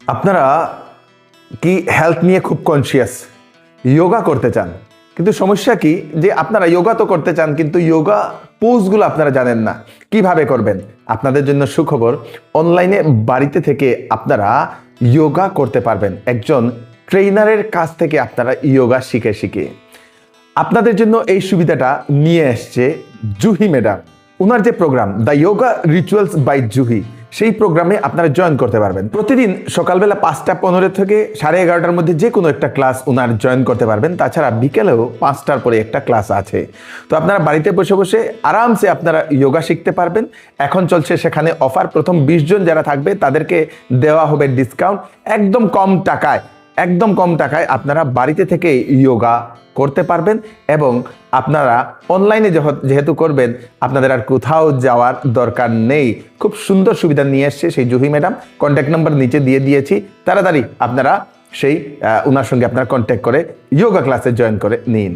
আপনারা কি হেলথ নিয়ে খুব কনসিয়াস, যোগা করতে চান, কিন্তু সমস্যা কি যে আপনারা যোগা তো করতে চান কিন্তু যোগা পোজগুলো আপনারা জানেন না কিভাবে করবেন। আপনাদের জন্য সুখবর, অনলাইনে বাড়িতে থেকে আপনারা যোগা করতে পারবেন একজন ট্রেনারের কাছ থেকে। আপনারা যোগা শিখে শিখে আপনাদের জন্য এই সুবিধাটা নিয়ে আসছে জুহি ম্যাডাম। ওনার যে program the yoga rituals by Juhi, সেই প্রোগ্রামে আপনারা জয়েন করতে পারবেন। প্রতিদিন সকালবেলা 5:15 থেকে 11:30টার মধ্যে যে কোনো একটা ক্লাস ওনার জয়েন করতে পারবেন। তাছাড়া বিকেলেও 5টার পরে একটা ক্লাস আছে। তো আপনারা বাড়িতে বসে বসে আরামসে আপনারা যোগা শিখতে পারবেন। এখন চলছে সেখানে অফার, প্রথম 20 জন যারা থাকবে তাদেরকে দেওয়া হবে ডিসকাউন্ট। একদম কম টাকায় আপনারা বাড়িতে থেকে যোগা করতে পারবেন এবং আপনারা অনলাইনে যেহেতু করবেন আপনাদের আর কোথাও যাওয়ার দরকার নেই। খুব সুন্দর সুবিধা নিয়ে এসছে সেই জুহি ম্যাডাম। কন্ট্যাক্ট নাম্বার নিচে দিয়ে দিয়েছি, তাড়াতাড়ি আপনারা সেই ওনার সঙ্গে আপনারা কন্ট্যাক্ট করে যোগা ক্লাসে জয়েন করে নিন।